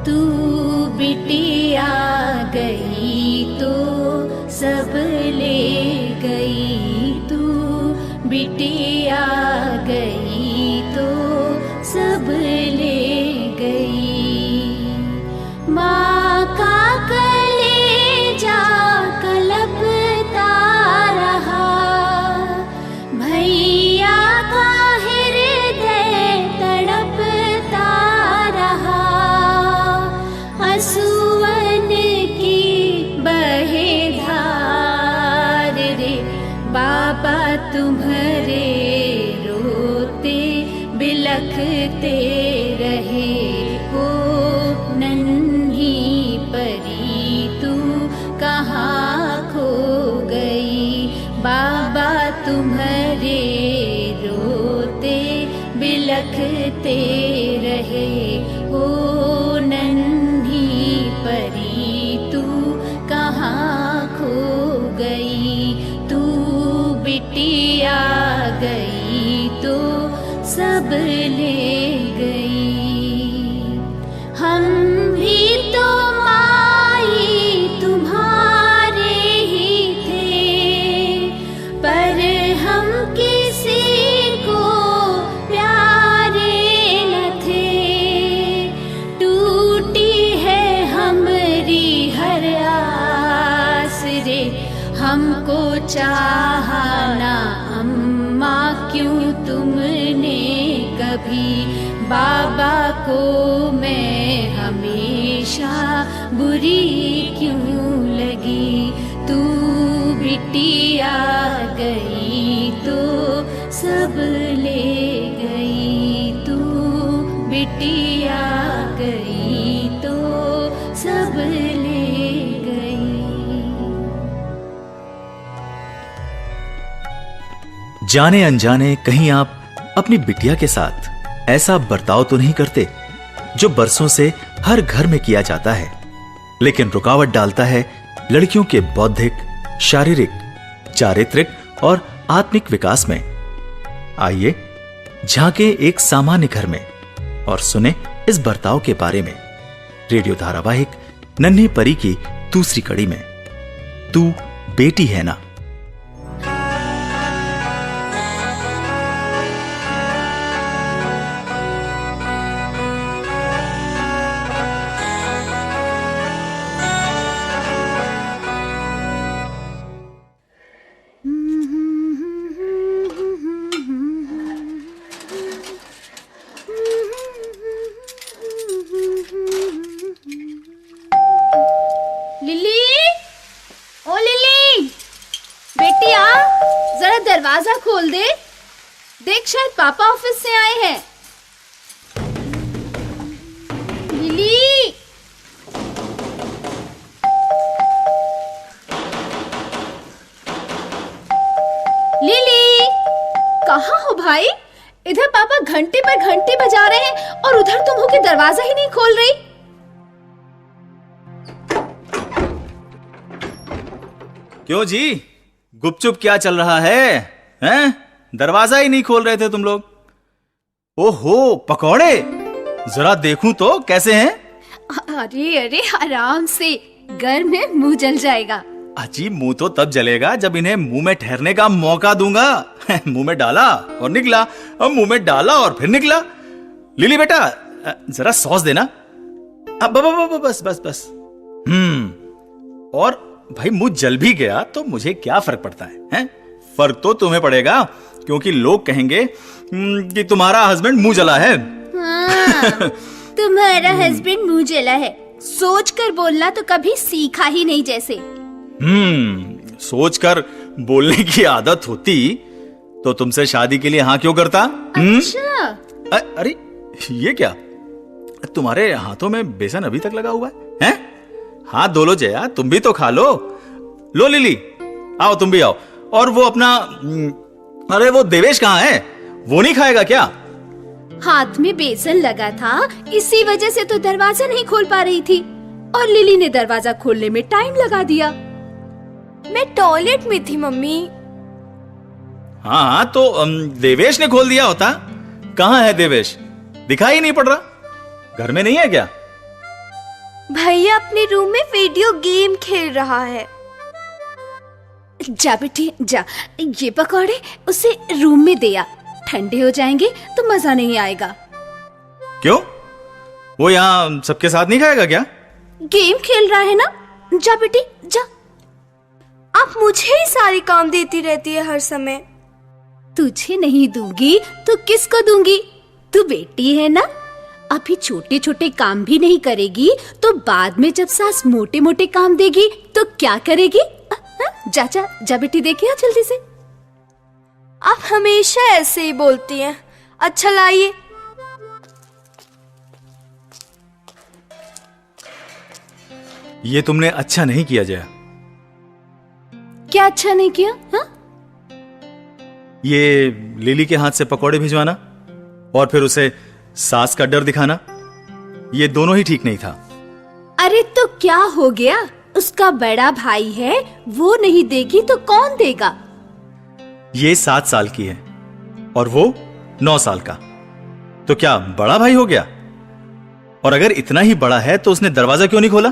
तू बिटिया गई तो सब ले गई, तू बिटिया गई तो सब ले गई। माँ का कलेजा कलपता रहा, भैया का हृदय तड़पता रहा। आंसुअन की बहे धार रे, बाबा तुम्हारे रोते बिलखते रहे। ओ नन्ही परी तू कहाँ खो गई, बाबा तुम्हारे रोते बिलखते रहे। ओ नन्ही परी तू कहाँ खो गई, तू बिटिया गई तो सब ले गई। हम भी तो माई तुम्हारे ही थे, पर हम किसी को प्यारे न थे। टूटी है हमारी हर आस रे, हमको चाहा ना अम्मा क्यों तुमने कभी। बाबा को मैं हमेशा बुरी क्यों लगी, तू बिटिया गई तो सब ले गई, तू बिटिया गई तो सब ले गई। जाने अनजाने कहीं आप अपनी बिटिया के साथ ऐसा बर्ताव तो नहीं करते जो बरसों से हर घर में किया जाता है, लेकिन रुकावट डालता है लड़कियों के बौद्धिक, शारीरिक, चारित्रिक और आत्मिक विकास में। आइए झांके एक सामान्य घर में और सुने इस बर्ताव के बारे में रेडियो धारावाहिक नन्ही परी की दूसरी कड़ी में, तू बेटी है ना। दरवाजा खोल दे, देख शायद पापा ऑफिस से आए हैं। लिली, लिली, कहाँ हो भाई? इधर पापा घंटे पर घंटे बजा रहे हैं और उधर तुम हो के दरवाजा ही नहीं खोल रही। क्यों जी, गुपचुप क्या चल रहा है? हैं? दरवाजा ही नहीं खोल रहे थे तुम लोग। ओहो, पकौड़े जरा देखूं तो कैसे हैं? अरे अरे आराम से, गर्म में मुंह जल जाएगा। अजी, मुंह तो तब जलेगा जब इन्हें मुंह में ठहरने का मौका दूंगा। मुंह में डाला और निकला, और मुंह में डाला और फिर निकला। लिली बेटा, जरा सॉस देना। बस बस बस। और भाई मुंह जल भी गया तो मुझे क्या फर्क पड़ता है, हैं? फर्क तो तुम्हें पड़ेगा, क्योंकि लोग कहेंगे कि तुम्हारा हस्बैंड मुंह जला है। हाँ, तुम्हारा हस्बैंड मुंह जला है, सोच कर बोलना तो कभी सीखा ही नहीं जैसे। सोचकर बोलने की आदत होती तो तुमसे शादी के लिए हाँ क्यों करता? अच्छा। अरे ये क्या, तुम्हारे हाथों में बेसन अभी तक लगा हुआ है? हैं? हाथ धो लो जया, तुम भी तो खा लो। लो लिली, आओ तुम भी आओ। और वो अपना, अरे वो देवेश कहाँ है? वो नहीं खाएगा क्या? हाथ में बेसन लगा था, इसी वजह से तो दरवाजा नहीं खोल पा रही थी, और लिली ने दरवाजा खोलने में टाइम लगा दिया। मैं टॉयलेट में थी मम्मी। हाँ तो देवेश ने खोल दिया होता। कहाँ है देवेश? दिखाई नहीं पड़ रहा। घर में नहीं है क्या? भैया अपने रूम में वीडियो गेम खेल रहा है। जा बेटी जा, ये पकौड़े उसे रूम में दे आ, ठंडे हो जाएंगे तो मजा नहीं आएगा। क्यों? वो यहाँ सबके साथ नहीं खाएगा क्या? गेम खेल रहा है ना, जा बेटी जा। आप मुझे ही सारी काम देती रहती है हर समय। तुझे नहीं दूंगी तो किसको दूंगी? तू बेटी है ना, अभी छोटे छोटे काम भी नहीं करेगी तो बाद में जब सास मोटे मोटे काम देगी तो क्या करेगी? जा जा जा बेटी, देखे आ जल्दी से। आप हमेशा ऐसे ही बोलती हैं। अच्छा लाइए। ये तुमने अच्छा नहीं किया जया। क्या अच्छा नहीं किया? हाँ? ये लिली के हाथ से पकौड़े भिजवाना और फिर उसे सास का डर दिखाना, ये दोनों ही ठीक नहीं था। अरे तो क्या हो गया, उसका बड़ा भाई है, वो नहीं देगी तो कौन देगा? ये 7 साल की है और वो 9 साल का, तो क्या बड़ा भाई हो गया? और अगर इतना ही बड़ा है तो उसने दरवाजा क्यों नहीं खोला?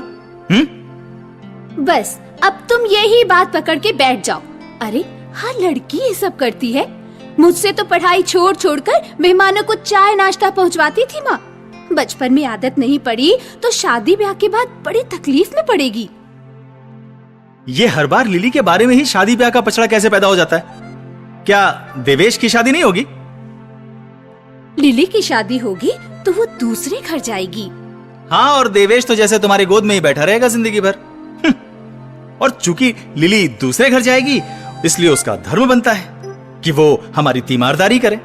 बस अब तुम यही बात पकड़ के बैठ जाओ। अरे हाँ, लड़की ये सब करती है। मुझसे तो पढ़ाई छोड़ छोड़कर मेहमानों को चाय नाश्ता पहुंचवाती थी माँ। बचपन में आदत नहीं पड़ी तो शादी ब्याह के बाद बड़ी तकलीफ में पड़ेगी। ये हर बार लिली के बारे में ही शादी ब्याह का पचड़ा कैसे पैदा हो जाता है? क्या देवेश की शादी नहीं होगी? लिली की शादी होगी तो वो दूसरे घर जाएगी। हाँ, और देवेश तो जैसे तुम्हारी गोद में ही बैठा रहेगा जिंदगी भर। और चूंकि लिली दूसरे घर जाएगी इसलिए उसका धर्म बनता है कि वो हमारी तीमारदारी करे।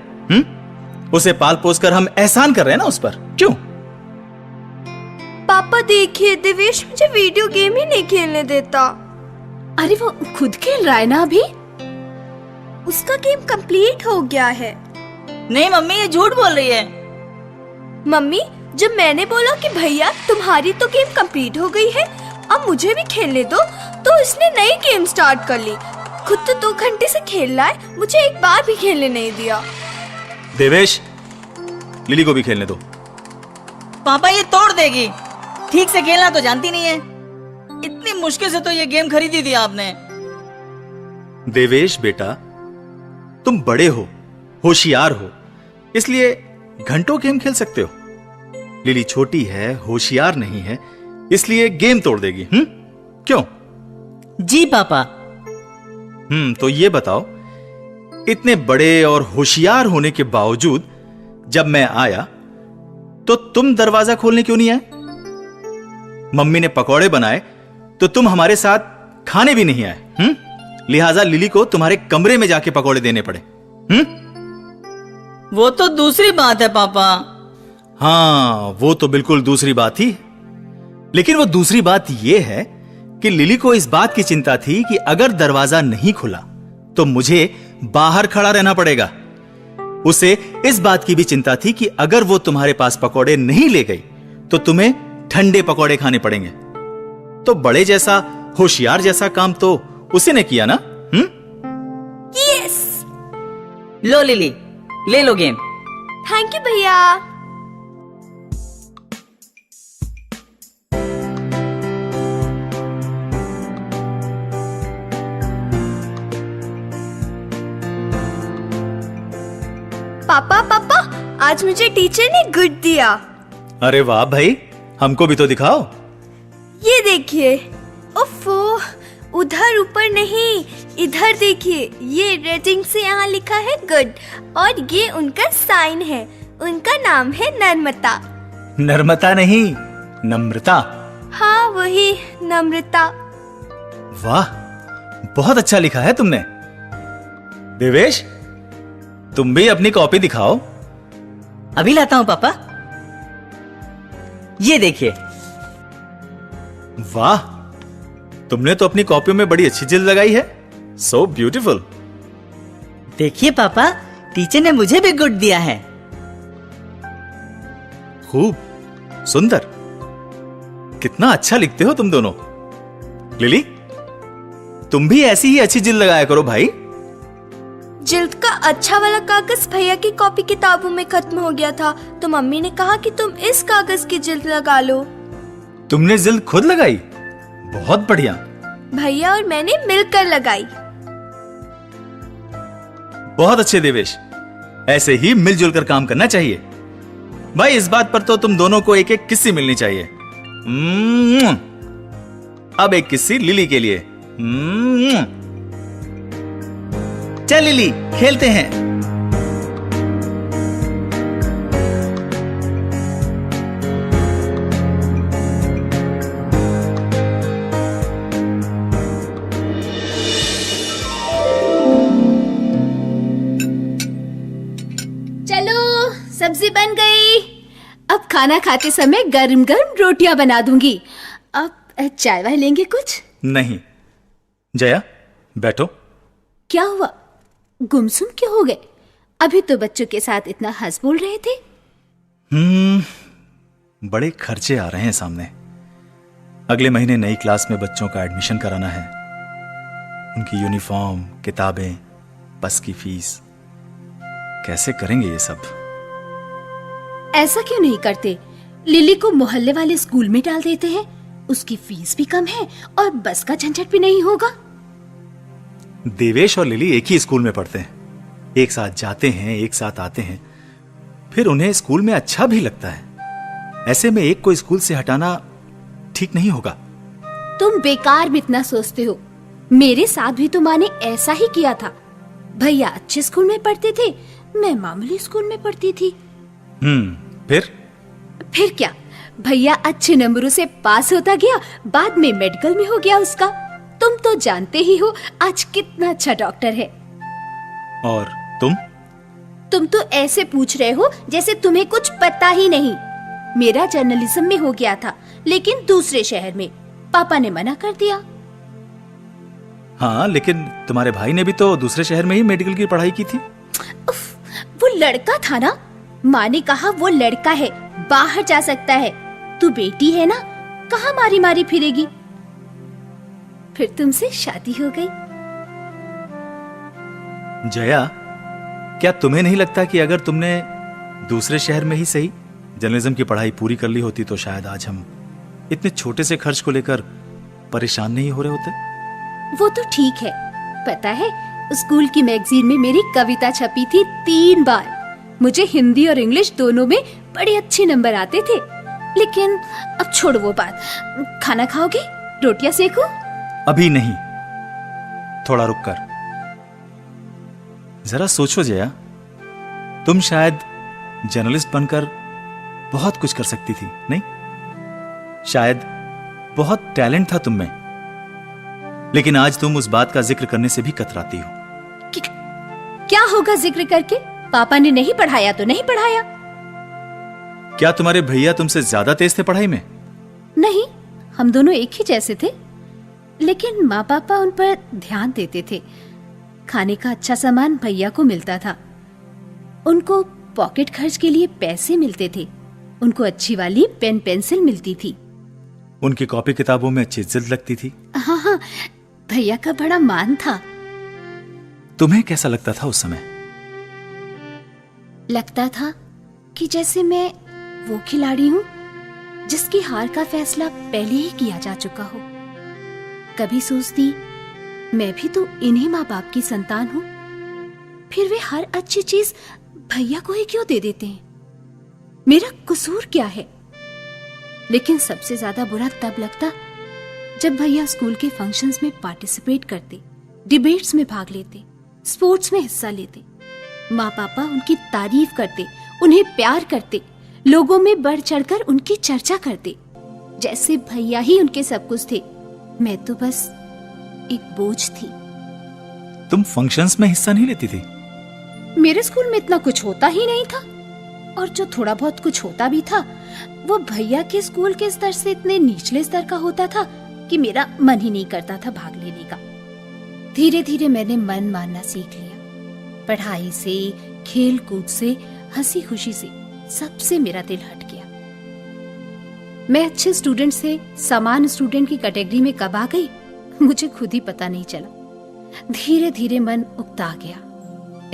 उसे पाल पोस कर हम एहसान कर रहे हैं ना उस पर। क्यों? पापा देखिए, देवेश मुझे वीडियो गेम ही नहीं खेलने देता। अरे वो खुद खेल रहा है ना अभी। उसका गेम कंप्लीट हो गया है। नहीं मम्मी, ये झूठ बोल रही है। मम्मी, जब मैंने बोला कि भैया तुम्हारी तो गेम कंप्लीट हो गई है, अब मुझे भी खेलने दो, तो इसने नई गेम स्टार्ट कर ली। खुद तो 2 घंटे से खेल रहा है, मुझे एक बार भी खेलने नहीं दिया। देवेश, लिली को भी खेलने दो। पापा ये तोड़ देगी, ठीक से खेलना तो जानती नहीं है। इतनी मुश्किल से तो ये गेम खरीदी थी आपने। देवेश बेटा, तुम बड़े हो, होशियार हो, इसलिए घंटों गेम खेल सकते हो। लिली छोटी है, होशियार नहीं है, इसलिए गेम तोड़ देगी। क्यों? जी पापा। तो ये बताओ, इतने बड़े और होशियार होने के बावजूद जब मैं आया तो तुम दरवाजा खोलने क्यों नहीं आए? मम्मी ने पकौड़े बनाए तो तुम हमारे साथ खाने भी नहीं आए। लिहाजा लिली को तुम्हारे कमरे में जाके पकौड़े देने पड़े। वो तो दूसरी बात है पापा। हाँ, वो तो बिल्कुल दूसरी बात ही। लेकिन वो दूसरी बात यह है कि लिली को इस बात की चिंता थी कि अगर दरवाजा नहीं खुला तो मुझे बाहर खड़ा रहना पड़ेगा। उसे इस बात की भी चिंता थी कि अगर वो तुम्हारे पास पकौड़े नहीं ले गई तो तुम्हें ठंडे पकौड़े खाने पड़ेंगे। तो बड़े जैसा, होशियार जैसा काम तो उसी ने किया ना। यस। लो लिली, ले लो गेम। थैंक यू भैया। पापा पापा, आज मुझे टीचर ने गुड दिया। अरे वाह भाई, हमको भी तो दिखाओ। ये देखिए। ओफो, उधर ऊपर नहीं, इधर देखिए। ये रेटिंग से यहाँ लिखा है गुड, और ये उनका साइन है। उनका नाम है नर्मता। नर्मता नहीं, नम्रता। हाँ वही, नम्रता। वाह, बहुत अच्छा लिखा है तुमने। देवेश, तुम भी अपनी कॉपी दिखाओ। अभी लाता हूँ पापा। ये देखिए। वाह, तुमने तो अपनी कॉपियों में बड़ी अच्छी जिल्द लगाई है। So beautiful. देखिए पापा, टीचर ने मुझे भी गुड दिया है। खूब सुंदर, कितना अच्छा लिखते हो तुम दोनों। लिली, तुम भी ऐसी ही अच्छी जिल्द लगाया करो भाई। जिल्द का अच्छा वाला कागज भैया की कॉपी किताबों में खत्म हो गया था, तो मम्मी ने कहा कि तुम इस कागज की जिल्द लगा लो। तुमने जिल्द खुद लगाई? बहुत बढ़िया। भैया और मैंने मिलकर लगाई। बहुत अच्छे देवेश, ऐसे ही मिलजुल कर काम करना चाहिए। भाई इस बात पर तो तुम दोनों को एक एक किस्सी मिलनी चाहिए। अब एक किस्सी लिली के लिए। चल लिली, खेलते हैं। चलो, सब्जी बन गई। अब खाना खाते समय गरम गरम रोटियां बना दूंगी। अब चाय वाय लेंगे कुछ? नहीं। जया, बैठो। क्या हुआ? गुमसुम क्यों हो गए? अभी तो बच्चों के साथ इतना हंस बोल रहे थे। बड़े खर्चे आ रहे हैं सामने। अगले महीने नई क्लास में बच्चों का एडमिशन कराना है। उनकी यूनिफॉर्म, किताबें, बस की फीस। कैसे करेंगे ये सब? ऐसा क्यों नहीं करते? लिली को मोहल्ले वाले स्कूल में डाल देते हैं। उसकी फीस भी कम है और बस का झंझट भी नहीं होगा। देवेश और लिली एक ही स्कूल में पढ़ते हैं। एक साथ जाते हैं, एक साथ आते हैं। फिर उन्हें स्कूल में अच्छा भी लगता है। ऐसे में एक को स्कूल से हटाना ठीक नहीं होगा। तुम बेकार में इतना सोचते हो। मेरे साथ भी तो माँ ने ऐसा ही किया था। भैया अच्छे स्कूल में पढ़ते थे, मैं मामूली स्कूल में पढ़ती थी। फिर क्या, भैया अच्छे नंबरों से पास होता गया, बाद में मेडिकल में हो गया उसका। तुम तो जानते ही हो आज कितना अच्छा डॉक्टर है। और तुम तो ऐसे पूछ रहे हो जैसे तुम्हें कुछ पता ही नहीं। मेरा जर्नलिज्म में हो गया था, लेकिन दूसरे शहर में। पापा ने मना कर दिया। हाँ, लेकिन तुम्हारे भाई ने भी तो दूसरे शहर में ही मेडिकल की पढ़ाई की थी। उफ, वो लड़का था ना। माँ ने कहा वो लड़का है, बाहर जा सकता है। तू बेटी है ना, कहाँ मारी मारी फिरेगी। फिर तुमसे शादी हो गई। जया, क्या तुम्हें नहीं लगता कि अगर तुमने दूसरे शहर में ही सही जर्नलिज्म की पढ़ाई पूरी कर ली होती तो शायद आज हम इतने छोटे से खर्च को लेकर परेशान नहीं हो रहे होते? वो तो ठीक है। पता है, स्कूल की मैगजीन में मेरी कविता छपी थी 3 बार। मुझे हिंदी और इंग्लिश दोनों में बड़े अच्छे नंबर आते थे। लेकिन अब छोड़ो वो बात। खाना खाओगे? रोटियां सेकूं? अभी नहीं, थोड़ा रुक कर। जरा सोचो जया, तुम शायद जर्नलिस्ट बनकर बहुत कुछ कर सकती थी, नहीं? शायद बहुत टैलेंट था तुम में, लेकिन आज तुम उस बात का जिक्र करने से भी कतराती हो। क्या होगा जिक्र करके? पापा ने नहीं पढ़ाया तो नहीं पढ़ाया। क्या तुम्हारे भैया तुमसे ज्यादा तेज थे पढ़ाई में? नहीं, हम दोनों एक ही जैसे थे। लेकिन माँ पापा उन पर ध्यान देते थे। खाने का अच्छा सामान भैया को मिलता था। उनको पॉकेट खर्च के लिए पैसे मिलते थे। उनको अच्छी वाली पेन पेंसिल मिलती थी। उनकी कॉपी किताबों में अच्छी जिद लगती थी। हाँ, भैया का बड़ा मान था। तुम्हें कैसा लगता था उस समय? लगता था कि जैसे मैं वो खिलाड़ी हूँ जिसकी हार का फैसला पहले ही किया जा चुका हो। कभी सोचती मैं भी तो इन्हीं माँ बाप की संतान हूँ, फिर वे हर अच्छी चीज भैया को ही क्यों दे देते हैं? मेरा कसूर क्या है? लेकिन सबसे ज्यादा बुरा तब लगता जब भैया स्कूल के फंक्शंस में पार्टिसिपेट करते, डिबेट्स में भाग लेते, स्पोर्ट्स में हिस्सा लेते। माँ पापा उनकी तारीफ करते, उन्हें प्यार करते, लोगों में बढ़ चढ़कर उनकी चर्चा करते, जैसे भैया ही उनके सब कुछ थे। मैं तो बस एक बोझ थी। तुम फंक्शंस में हिस्सा नहीं लेती थी? मेरे स्कूल में इतना कुछ होता ही नहीं था, और जो थोड़ा बहुत कुछ होता भी था वो भैया के स्कूल के स्तर से इतने निचले स्तर का होता था कि मेरा मन ही नहीं करता था भाग लेने का। धीरे धीरे मैंने मन मानना सीख लिया। पढ़ाई से, खेल कूद से, हंसी खुशी से सबसे मेरा दिल हट गया। मैं अच्छे स्टूडेंट से सामान्य स्टूडेंट की कैटेगरी में कब आ गई मुझे खुद ही पता नहीं चला। धीरे धीरे मन उकता गया।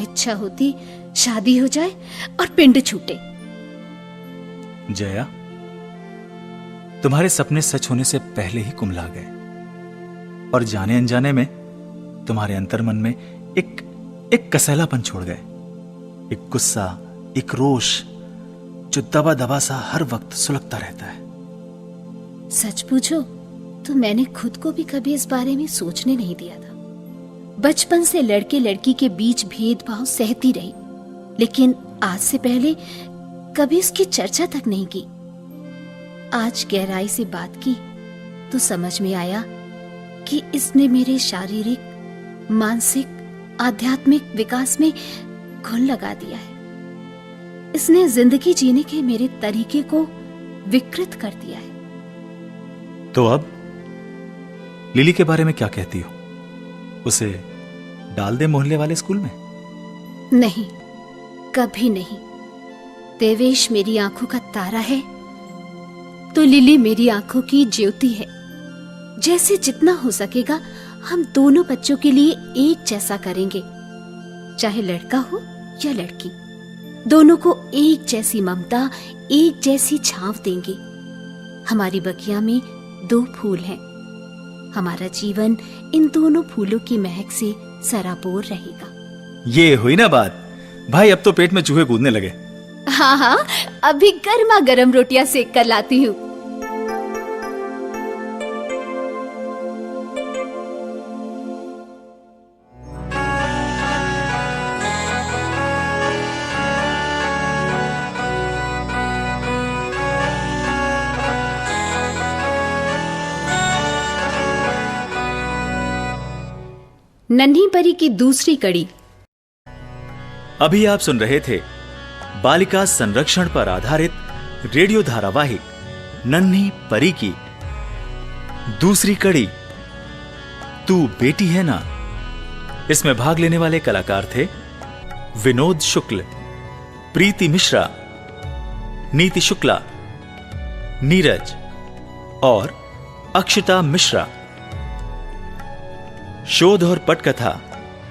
इच्छा होती शादी हो जाए और पिंड छूटे। जया, तुम्हारे सपने सच होने से पहले ही कुम्हला गए और जाने अनजाने में तुम्हारे अंतर्मन में एक कसैलापन छोड़ गए, एक गुस्सा, एक रोष जो दबा दबा सा हर वक्त सुलगता रहता है। सच पूछो तो मैंने खुद को भी कभी इस बारे में सोचने नहीं दिया था। बचपन से लड़के लड़की के बीच भेदभाव सहती रही, लेकिन आज से पहले कभी इसकी चर्चा तक नहीं की। आज गहराई से बात की तो समझ में आया कि इसने मेरे शारीरिक, मानसिक, आध्यात्मिक विकास में घुन लगा दिया है। इसने जिंदगी जीने के मेरे तरीके को विकृत कर दिया है। तो अब लिली के बारे में क्या कहती हो? उसे डाल दे मोहल्ले वाले स्कूल में? नहीं, कभी नहीं। देवेश मेरी आंखों का तारा है तो लिली मेरी आंखों की ज्योति है। जैसे जितना हो सकेगा हम दोनों बच्चों के लिए एक जैसा करेंगे, चाहे लड़का हो या लड़की। दोनों को एक जैसी ममता, एक जैसी छांव देंगे। हमारी बगिया में 2 फूल हैं। हमारा जीवन इन दोनों फूलों की महक से सराबोर रहेगा। ये हुई ना बात। भाई अब तो पेट में चूहे कूदने लगे। हाँ हाँ, अभी गर्मा गर्म रोटियां सेक कर लाती हूँ। नन्ही परी की दूसरी कड़ी। अभी आप सुन रहे थे बालिका संरक्षण पर आधारित रेडियो धारावाहिक नन्ही परी की दूसरी कड़ी, तू बेटी है ना। इसमें भाग लेने वाले कलाकार थे विनोद शुक्ल, प्रीति मिश्रा, नीति शुक्ला, नीरज और अक्षिता मिश्रा। शोध और पटकथा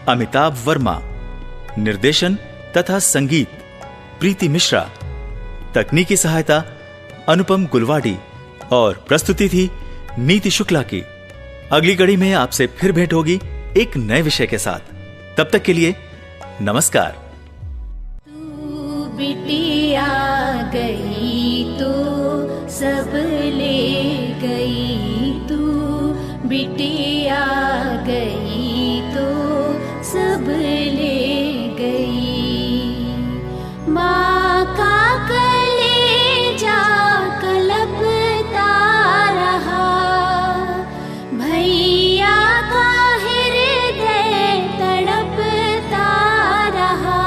अमिताभ वर्मा, निर्देशन तथा संगीत प्रीति मिश्रा, तकनीकी सहायता अनुपम गुलवाडी और प्रस्तुति थी नीति शुक्ला की। अगली कड़ी में आपसे फिर भेंट होगी एक नए विषय के साथ। तब तक के लिए नमस्कार। तू बिटिया गई तो सब ले गई, तू बिटिया गई तो सब ले गई। माँ का कलेजा कलपता रहा, भैया का हृदय तड़पता रहा।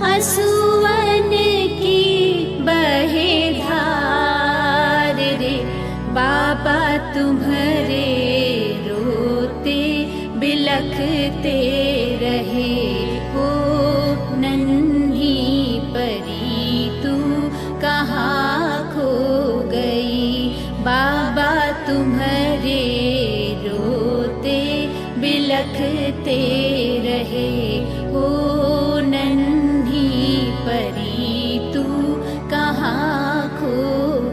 आंसुअन की बहे धार रे, बाबा तुम्हारे रोते बिलखते रहे। ओ नन्ही परी तू कहाँ खो गई, बाबा तुम्हारे रोते बिलखते रहे। ओ नन्ही परी तू कहाँ खो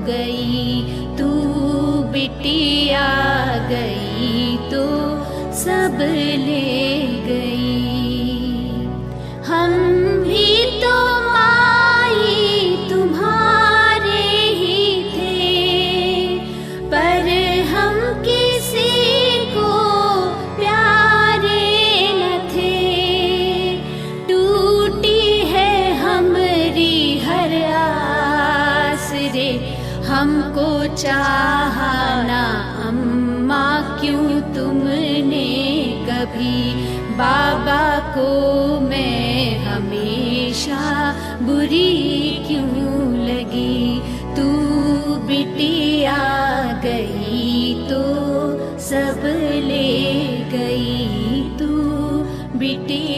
गई, तू बिटिया गई तो सब ले गई। हम भी तो माई तुम्हारे ही थे, पर हम किसी को प्यारे न थे। टूटी है हमारी हर आस रे, हमको चाहा ना अम्मा क्यों तुमने कभी। बाबा को मैं हमेशा बुरी क्यों लगी। तू बिटिया गई तो सब ले गई, तू बिटिया